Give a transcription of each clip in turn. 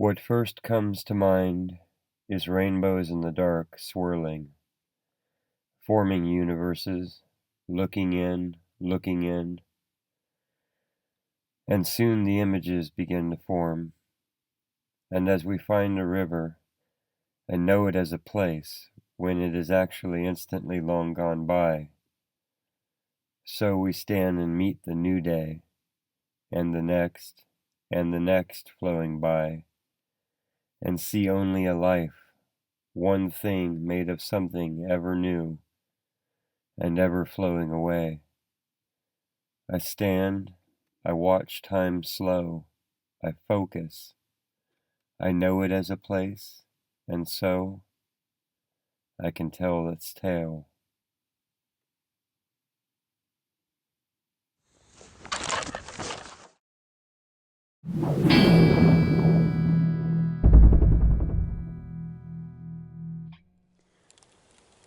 What first comes to mind is rainbows in the dark swirling, forming universes, looking in, and soon the images begin to form. And as we find a river and know it as a place when it is actually instantly long gone by, so we stand and meet the new day, and the next flowing by, and see only a life, one thing made of something ever new, and ever flowing away. I stand, I watch time slow, I focus, I know it as a place, and so I can tell its tale.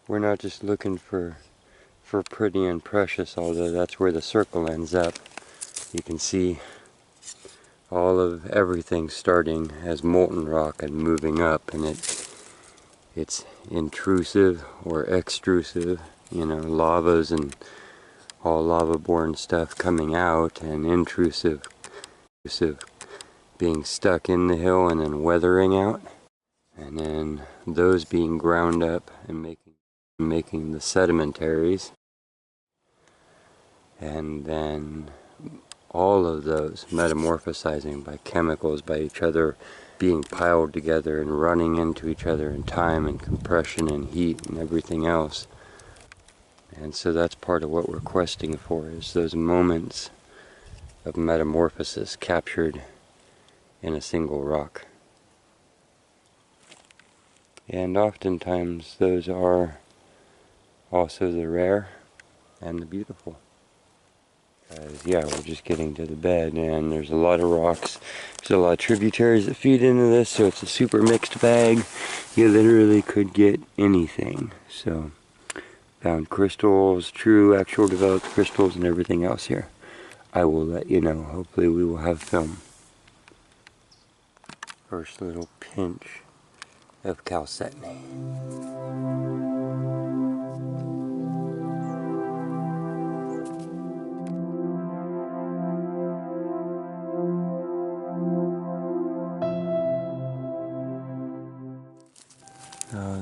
We're not just looking for pretty and precious, although that's where the circle ends up. You can see all of everything starting as molten rock and moving up, and it's intrusive or extrusive, lavas and all lava-borne stuff coming out, and intrusive being stuck in the hill and then weathering out, and then those being ground up and making the sedimentaries, and then all of those metamorphosizing by chemicals, by each other being piled together and running into each other in time and compression and heat and everything else. And so that's part of what we're questing for, is those moments of metamorphosis captured in a single rock. And oftentimes those are also the rare and the beautiful. Yeah, we're just getting to the bed, and there's a lot of rocks. There's a lot of tributaries that feed into this, so it's a super mixed bag. You literally could get anything. So, found crystals, true, actual developed crystals, and everything else here. I will let you know. Hopefully we will have film. First little pinch of calcetony.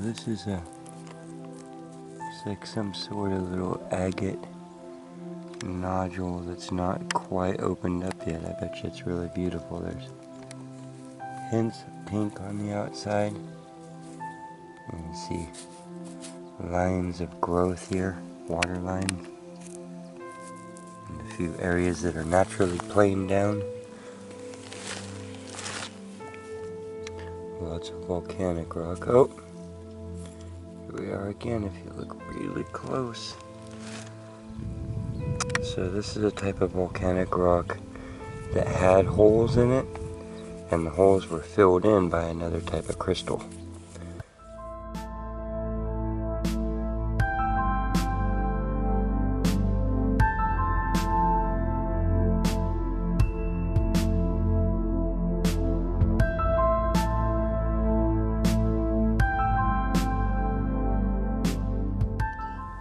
This is it's like some sort of little agate nodule that's not quite opened up yet. I bet you it's really beautiful. There's hints of pink on the outside. You can see lines of growth here, water lines, and a few areas that are naturally planed down. Lots of volcanic rock. Oh! Here we are again if you look really close. So this is a type of volcanic rock that had holes in it, and the holes were filled in by another type of crystal.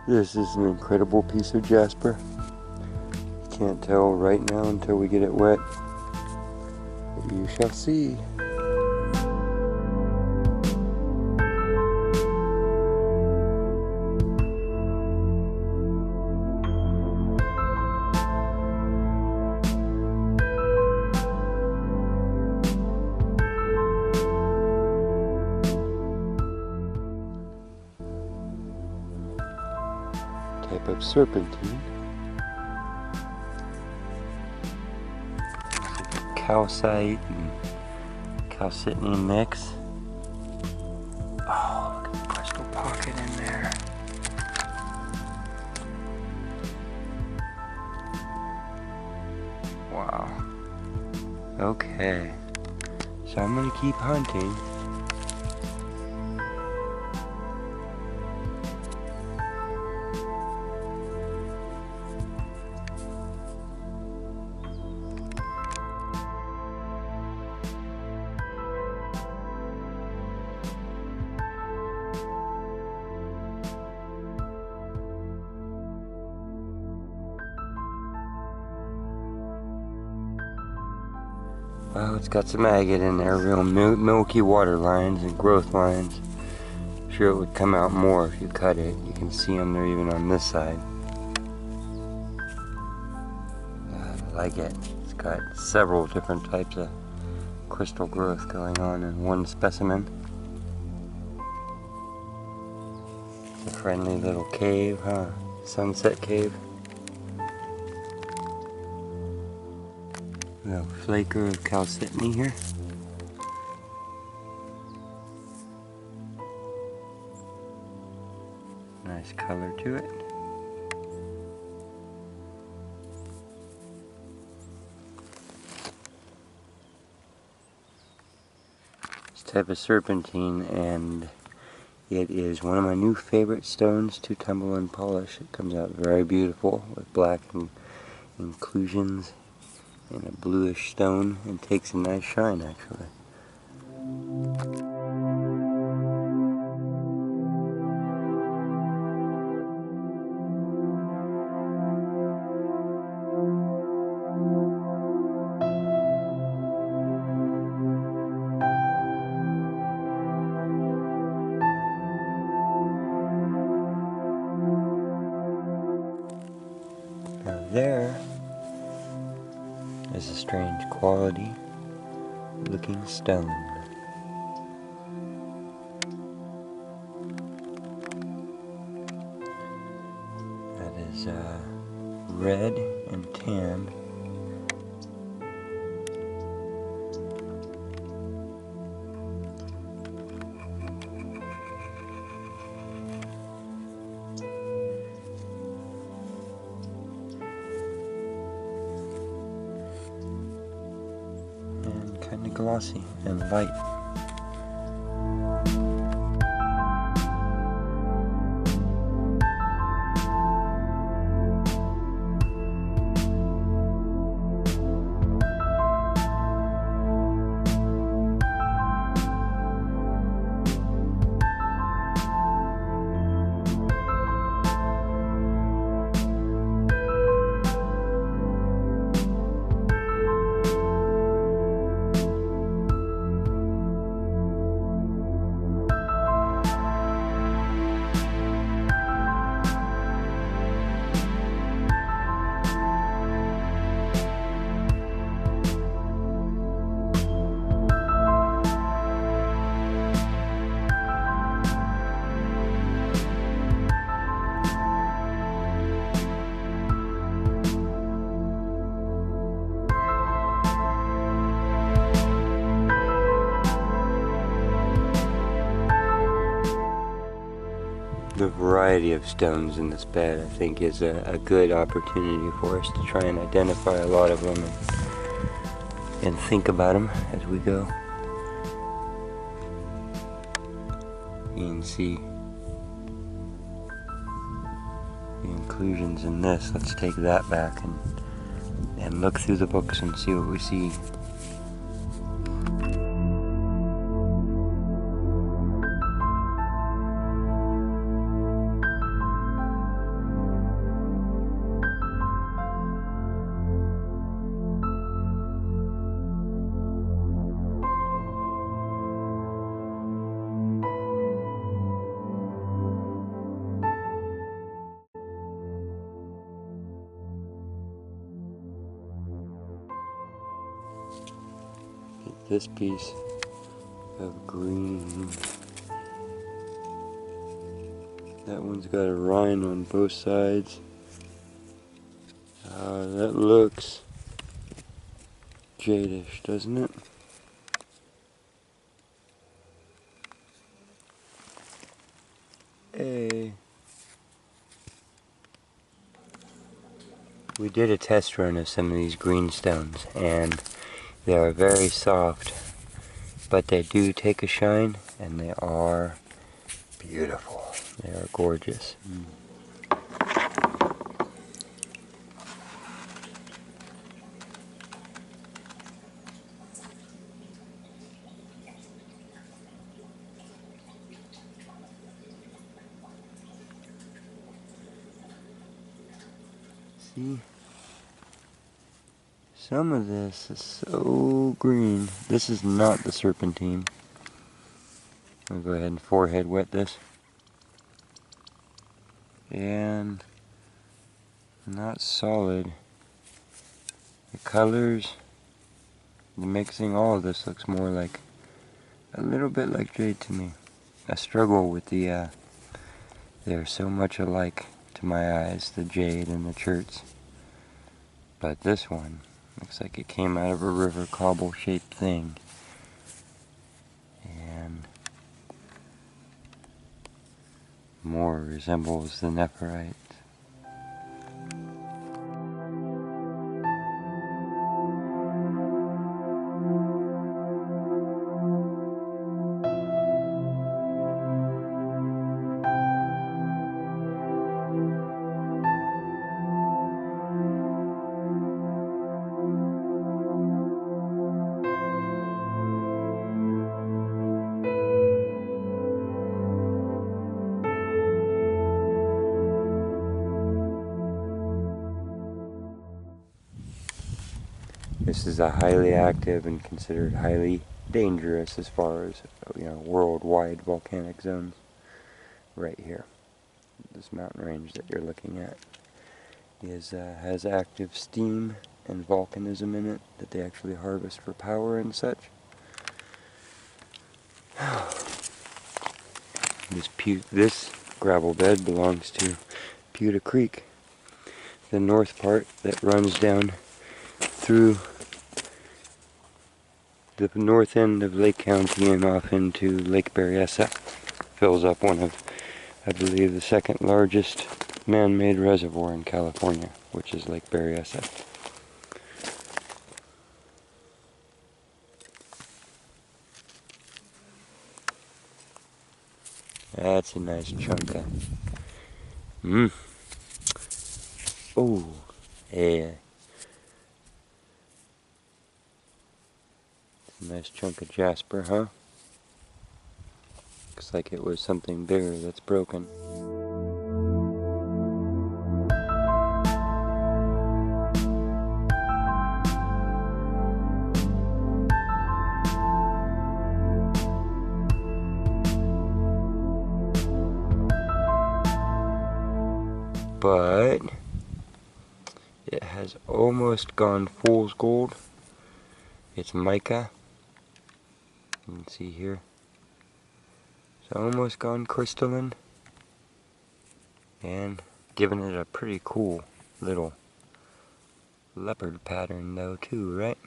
This is an incredible piece of jasper. You can't tell right now until we get it wet. But you shall see. Type of serpentine. Calcite and calcitine mix. Oh, look at the crystal pocket in there. Wow. Okay. So I'm gonna keep hunting. Well, it's got some agate in there, real milky water lines and growth lines. I'm sure it would come out more if you cut it. You can see them there even on this side. I like it. It's got several different types of crystal growth going on in one specimen. It's a friendly little cave, huh? Sunset cave. Little flaker of chalcedony here. Nice color to it. This type of serpentine, and it is one of my new favorite stones to tumble and polish. It comes out very beautiful with black inclusions and a bluish stone, and takes a nice shine actually. Now there is a strange quality looking stone. That is red and tan. And kind of glossy and light. The variety of stones in this bed, I think, is a good opportunity for us to try and identify a lot of them and think about them as we go. You can see the inclusions in this. Let's take that back and look through the books and see what we see. This piece of green. That one's got a rind on both sides. That looks jadish, doesn't it? Hey. We did a test run of some of these green stones, and they are very soft, but they do take a shine, and they are beautiful. They are gorgeous. See? Some of this is so green. This is not the serpentine. I'll go ahead and forehead wet this. And not solid. The colors, the mixing, all of this looks more like a little bit like jade to me. I struggle with the they're so much alike to my eyes, the jade and the cherts. But this one looks like it came out of a river cobble shaped thing. And more resembles the nephrite. This is a highly active and considered highly dangerous as far as, worldwide volcanic zones. Right here, this mountain range that you're looking at has active steam and volcanism in it that they actually harvest for power and such. This gravel bed belongs to Pewter Creek, the north part that runs down through the north end of Lake County and off into Lake Berryessa. Fills up one of, I believe, the second largest man-made reservoir in California, which is Lake Berryessa. That's a nice chunk of... Oh, yeah. Nice chunk of jasper, huh? Looks like it was something bigger that's broken. But it has almost gone fool's gold. It's mica. You can see here. It's almost gone crystalline. And giving it a pretty cool little leopard pattern though too, right?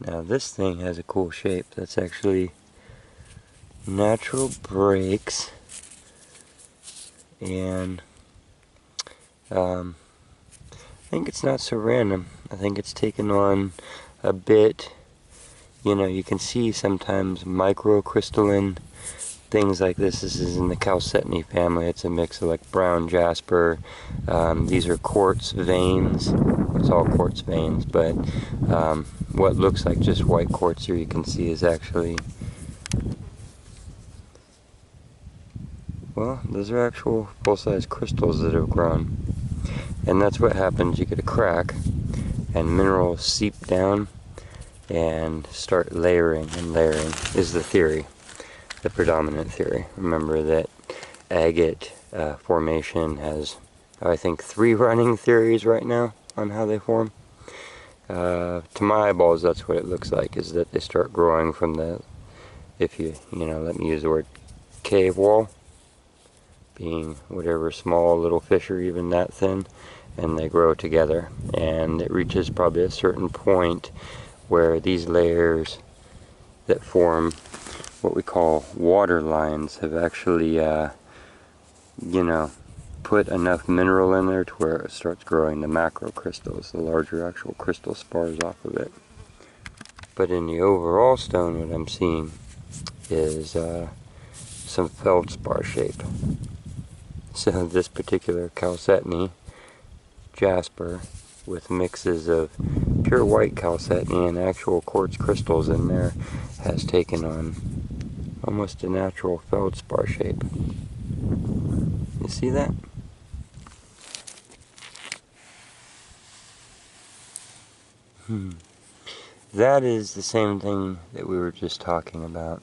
Now this thing has a cool shape. That's actually natural breaks, and I think it's not so random. I think it's taken on a bit, you can see sometimes microcrystalline things like this. This is in the chalcedony family. It's a mix of like brown jasper. These are quartz veins. It's all quartz veins, but what looks like just white quartz here you can see is actually, well, those are actual full-size crystals that have grown. And that's what happens. You get a crack and minerals seep down and start layering and layering is the theory, the predominant theory. Remember that agate formation has, I think, 3 running theories right now on how they form. To my eyeballs, that's what it looks like, is that they start growing from the, if you let me use the word, cave wall being whatever small little fish are even that thin, and they grow together. And it reaches probably a certain point where these layers that form what we call water lines have actually, you know, put enough mineral in there to where it starts growing the macrocrystals, the larger actual crystal spars off of it. But in the overall stone, what I'm seeing is some feldspar shape. So this particular chalcedony jasper with mixes of pure white chalcedony and actual quartz crystals in there has taken on almost a natural feldspar shape. You see that? That is the same thing that we were just talking about.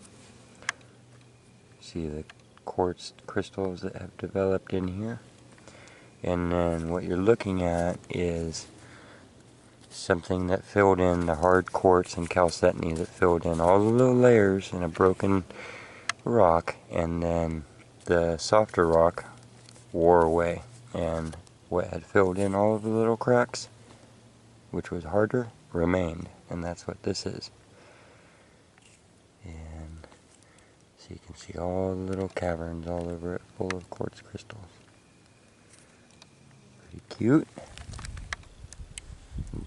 See the quartz crystals that have developed in here? And then what you're looking at is something that filled in the hard quartz and chalcedony that filled in all the little layers in a broken rock, and then the softer rock wore away, and what had filled in all of the little cracks, which was harder, remained. And that's what this is. And so you can see all the little caverns all over it full of quartz crystals. Pretty cute.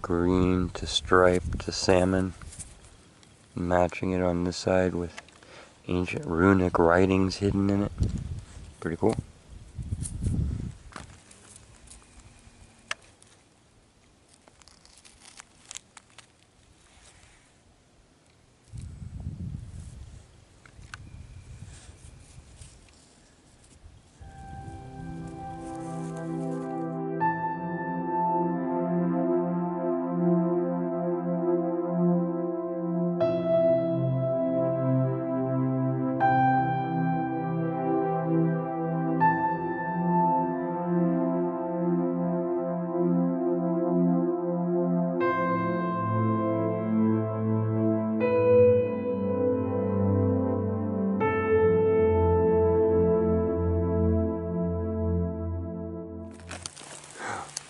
Green to striped to salmon, matching it on this side with ancient runic writings hidden in it. Pretty cool.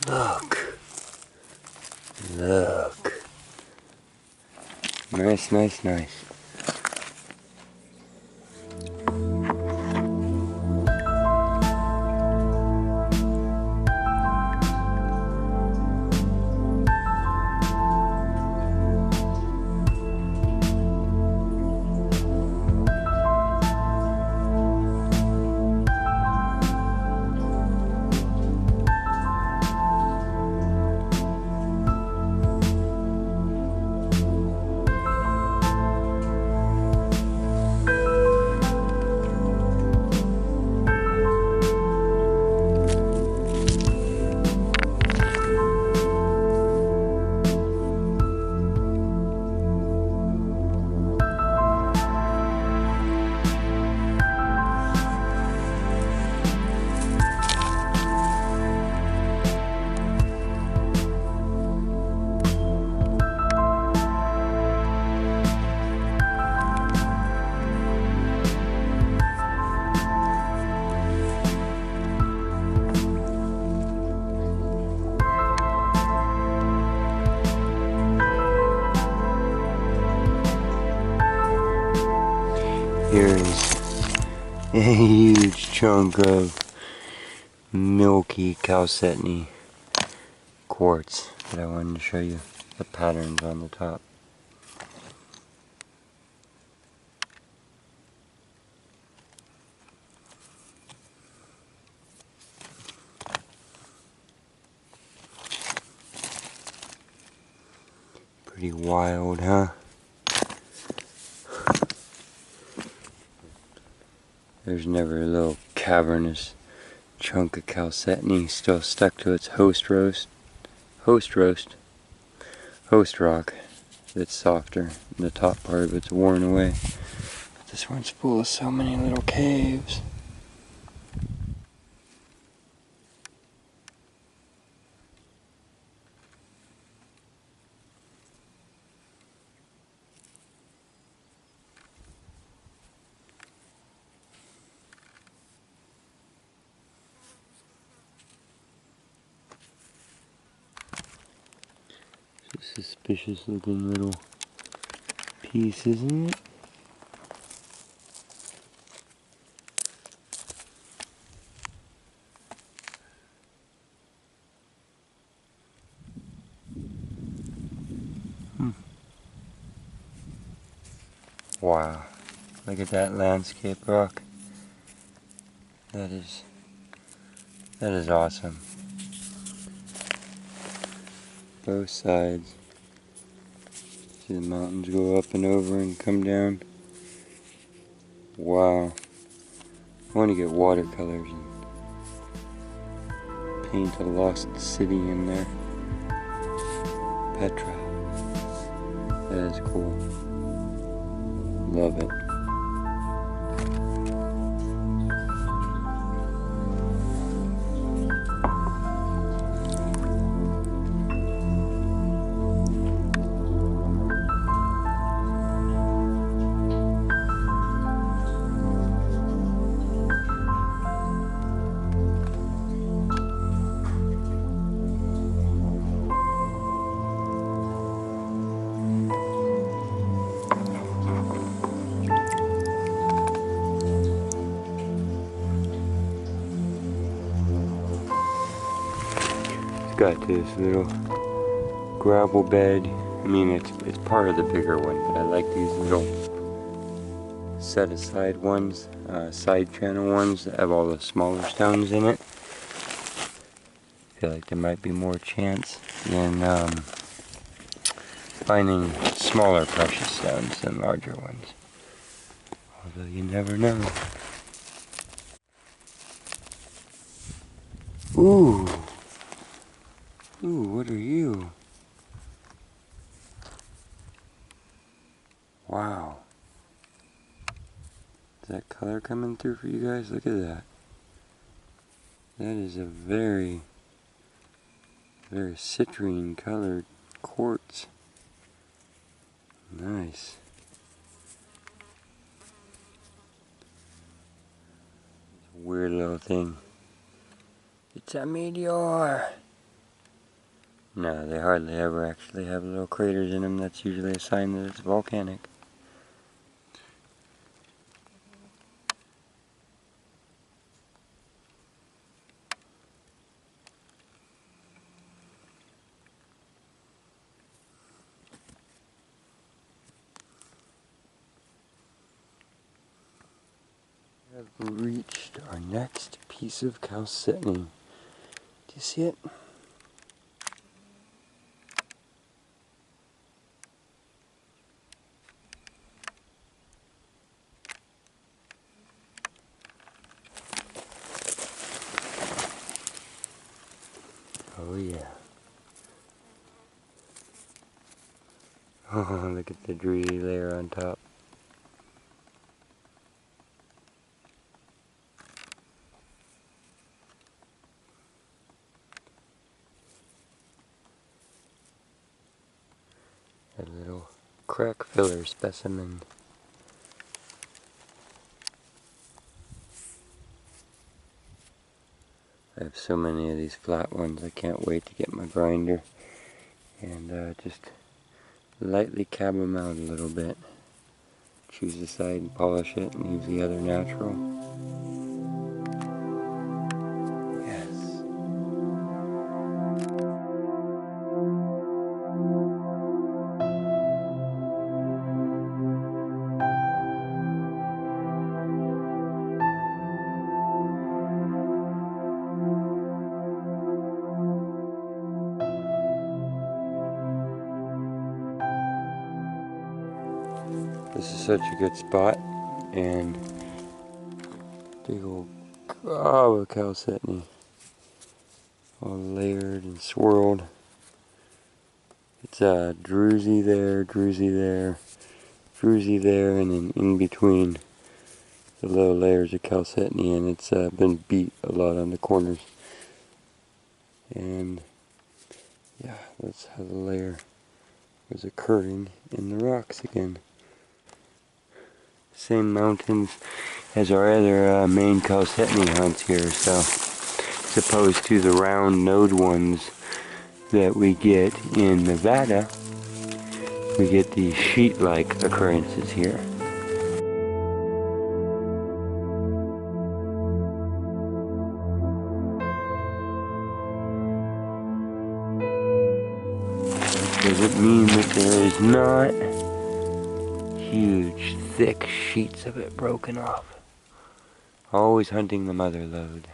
Look. Look. Nice, nice, nice. Here's a huge chunk of milky chalcedony quartz that I wanted to show you the patterns on the top. Pretty wild, huh? There's never a little cavernous chunk of chalcedony still stuck to its host rock that's softer. The top part of it's worn away. But this one's full of so many little caves. Suspicious looking little piece, isn't it? Wow, look at that landscape rock. That is awesome. Both sides. See the mountains go up and over and come down. Wow. I want to get watercolors and paint a lost city in there. Petra. That is cool. Love it. Got this little gravel bed. I mean, it's part of the bigger one, but I like these little set aside ones, side channel ones that have all the smaller stones in it. I feel like there might be more chance in finding smaller precious stones than larger ones. Although you never know. Ooh! Ooh, what are you? Wow. Is that color coming through for you guys? Look at that. That is a very, very citrine colored quartz. Nice. It's a weird little thing. It's a meteor! No, they hardly ever actually have little craters in them. That's usually a sign that it's volcanic. We have reached our next piece of chalcedony. Do you see it? Oh yeah. Oh, look at the druzy layer on top. A little crack filler specimen. I have so many of these flat ones. I can't wait to get my grinder and just lightly cab them out a little bit. Choose the side and polish it and use the other natural. Yes. This is such a good spot, and big old gob of chalcedony, all layered and swirled. It's druzy there, druzy there, druzy there, and then in between the low layers of chalcedony, and it's been beat a lot on the corners. And yeah, that's how the layer was occurring in the rocks again. Same mountains as our other main chalcedony hunts here, so as opposed to the round node ones that we get in Nevada, we get these sheet-like occurrences here. Doesn't mean that there is not huge, thick sheets of it broken off. Always hunting the mother lode.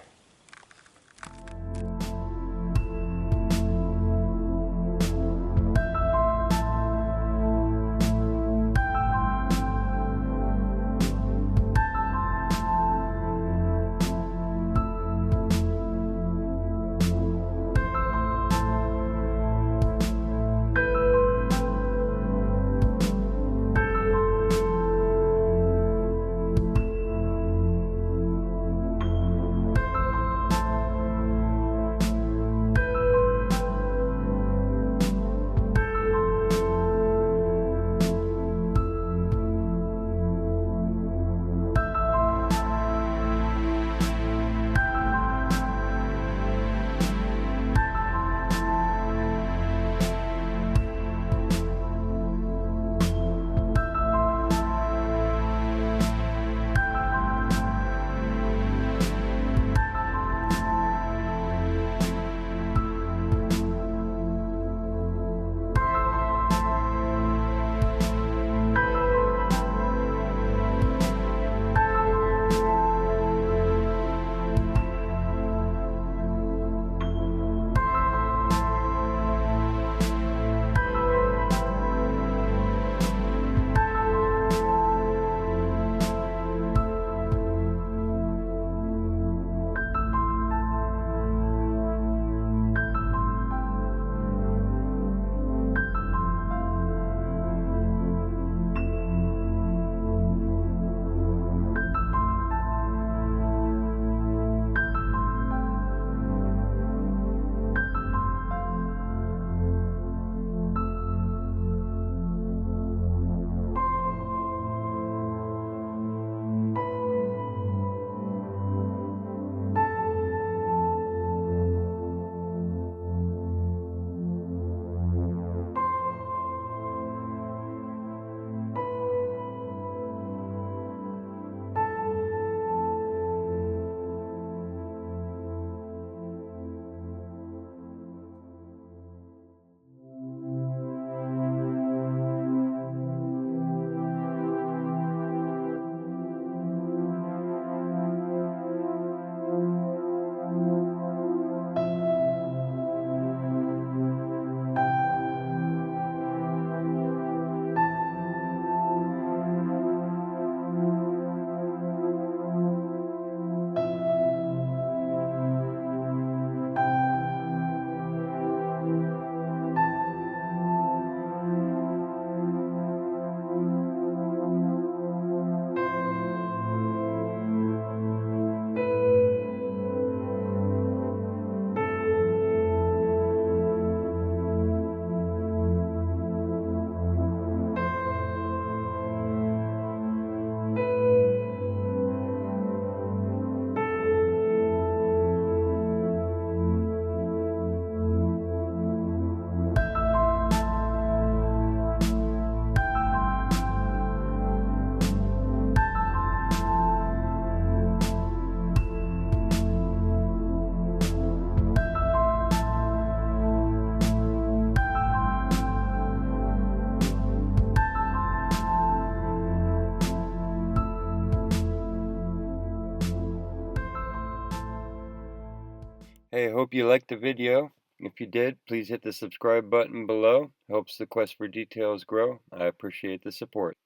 Hey, hope you liked the video. If you did, please hit the subscribe button below. Helps the quest for details grow. I appreciate the support.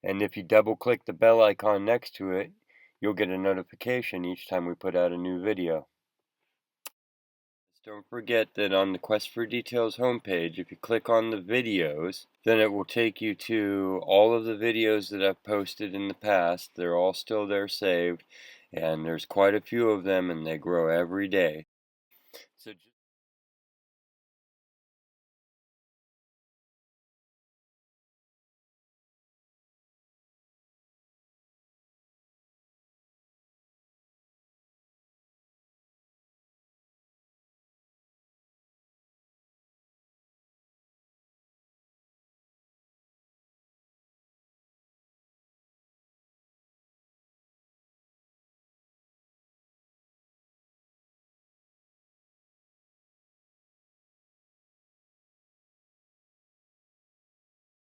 And if you double click the bell icon next to it, you'll get a notification each time we put out a new video. Don't forget that on the Quest for Details homepage, if you click on the videos, then it will take you to all of the videos that I've posted in the past. They're all still there saved, and there's quite a few of them, and they grow every day. So